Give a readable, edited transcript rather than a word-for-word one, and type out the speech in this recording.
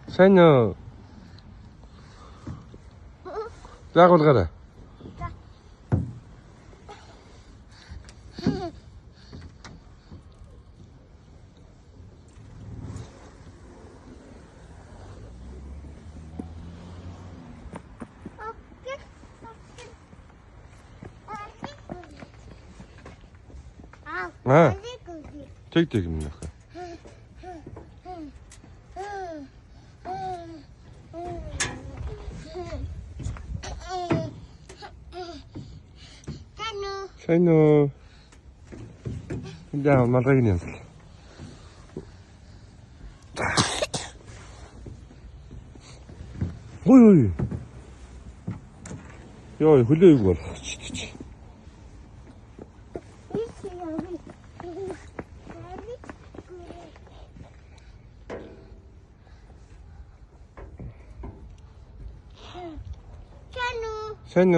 Sen daha kol kara. Ha. Tek tek mi? Sen Andiamo, ma niente. Ui. Ya hulya var. Sen